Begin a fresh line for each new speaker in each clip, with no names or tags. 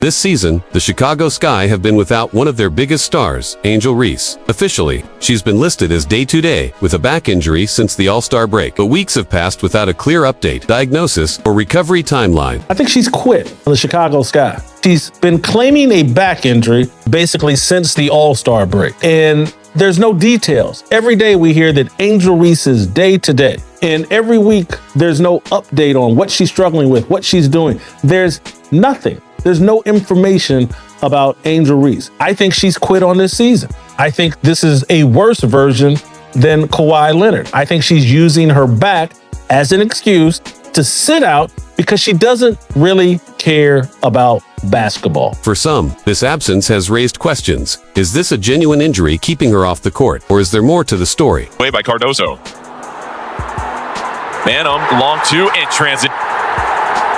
This season, the Chicago Sky have been without one of their biggest stars, Angel Reese. Officially, she's been listed as day-to-day with a back injury since the All-Star break, but weeks have passed without a clear update, diagnosis, or recovery timeline.
I think she's quit on the Chicago Sky. She's been claiming a back injury basically since the All-Star break, and there's no details. Every day we hear that Angel Reese is day-to-day, and every week there's no update on what she's struggling with, what she's doing. There's nothing. There's no information about Angel Reese. I think she's quit on this season. I think this is a worse version than Kawhi Leonard. I think she's using her back as an excuse to sit out because she doesn't really care about basketball.
For some, this absence has raised questions. Is this a genuine injury keeping her off the court, or is there more to the story?
Way by Cardoso. Banham, long two, in transit.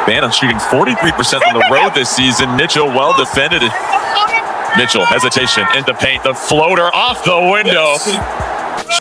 Banham shooting 43% on the road this season. Mitchell well defended. Mitchell, hesitation in the paint. The floater off the window.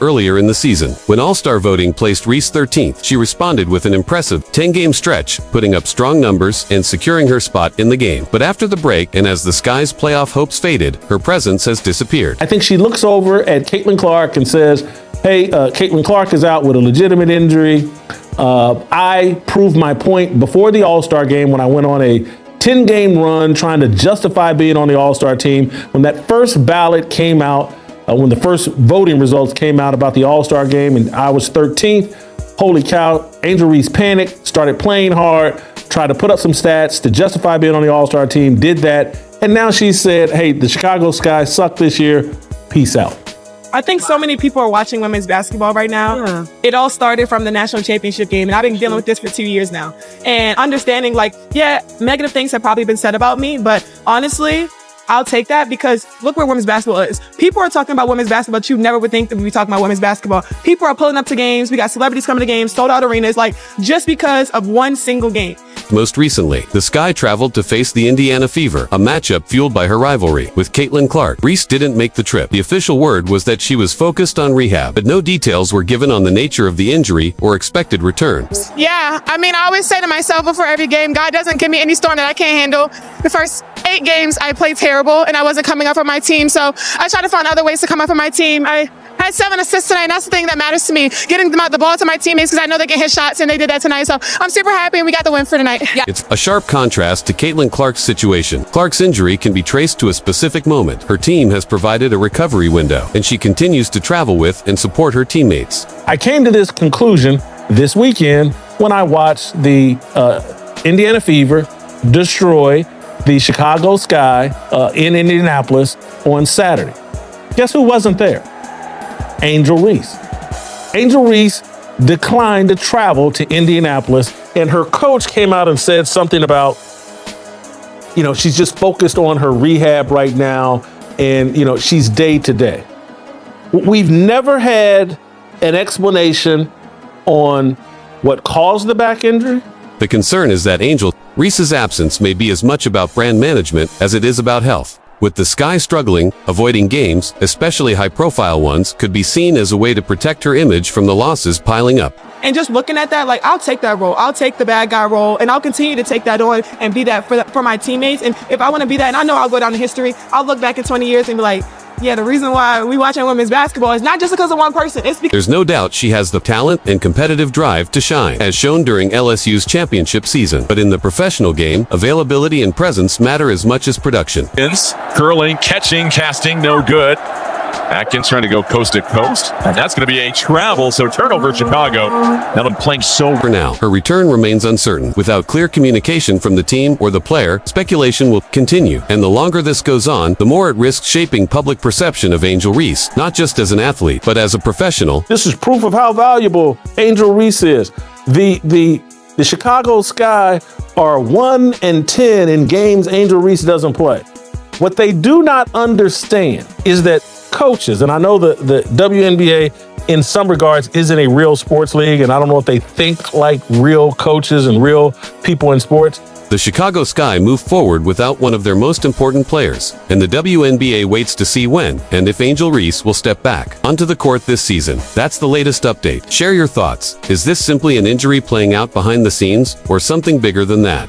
Earlier in the season, when All-Star voting placed Reese 13th, she responded with an impressive 10-game stretch, putting up strong numbers and securing her spot in the game. But after the break, and as the Sky's playoff hopes faded, her presence has disappeared.
I think she looks over at Caitlin Clark and says, hey, Caitlin Clark is out with a legitimate injury. I proved my point before the All-Star game when I went on a 10-game run trying to justify being on the All-Star team. When that first ballot came out, when the first voting results came out about the All-Star game and I was 13th, holy cow, Angel Reese panicked, started playing hard, tried to put up some stats to justify being on the All-Star team, did that. And now she said, hey, the Chicago Sky sucked this year. Peace out.
I think so many people are watching women's basketball right now. Yeah. It all started from the national championship game, and I've been dealing with this for 2 years now. And understanding, like, yeah, negative things have probably been said about me, but honestly, I'll take that because look where women's basketball is. People are talking about women's basketball, but you never would think that we'd be talking about women's basketball. People are pulling up to games. We got celebrities coming to games, sold out arenas, like just because of one single game.
Most recently, the Sky traveled to face the Indiana Fever, a matchup fueled by her rivalry with Caitlin Clark. Reese didn't make the trip. The official word was that she was focused on rehab, but no details were given on the nature of the injury or expected return.
Yeah, I mean, I always say to myself before every game, God doesn't give me any storm that I can't handle. The first 8 games, I played terrible, and I wasn't coming up for my team, so I tried to find other ways to come up for my team. I had 7 assists tonight, and that's the thing that matters to me, getting the ball to my teammates because I know they can hit shots, and they did that tonight. So I'm super happy, and we got the win for tonight. Yeah.
It's a sharp contrast to Caitlin Clark's situation. Clark's injury can be traced to a specific moment. Her team has provided a recovery window, and she continues to travel with and support her teammates.
I came to this conclusion this weekend when I watched the Indiana Fever destroy the Chicago Sky in Indianapolis on Saturday. Guess who wasn't there? Angel Reese. Angel Reese declined to travel to Indianapolis, and her coach came out and said something about, she's just focused on her rehab right now, and, she's day to day. We've never had an explanation on what caused the back injury.
The concern is that Angel Reese's absence may be as much about brand management as it is about health. With the Sky struggling, avoiding games, especially high-profile ones, could be seen as a way to protect her image from the losses piling up.
And just looking at that, like, I'll take that role. I'll take the bad guy role, and I'll continue to take that on and be that for my teammates. And if I want to be that, and I know I'll go down in history, I'll look back in 20 years and be like, yeah, the reason why we watching women's basketball is not just because of one person. It's because
there's no doubt she has the talent and competitive drive to shine, as shown during LSU's championship season. But in the professional game, availability and presence matter as much as production.
Curling, catching, casting, no good. Atkins trying to go coast to coast, and that's going to be a travel, so turnover Chicago. Now them playing so.
For now, her return remains uncertain. Without clear communication from the team or the player, speculation will continue. And the longer this goes on, the more it risks shaping public perception of Angel Reese, not just as an athlete, but as a professional.
This is proof of how valuable Angel Reese is. The Chicago Sky are 1-10 in games Angel Reese doesn't play. What they do not understand is that coaches, and I know the WNBA in some regards isn't a real sports league, and I don't know if they think like real coaches and real people in sports.
The Chicago Sky moved forward without one of their most important players, and the WNBA waits to see when and if Angel Reese will step back onto the court this season. That's the latest update. Share your thoughts. Is this simply an injury playing out behind the scenes, or something bigger than that?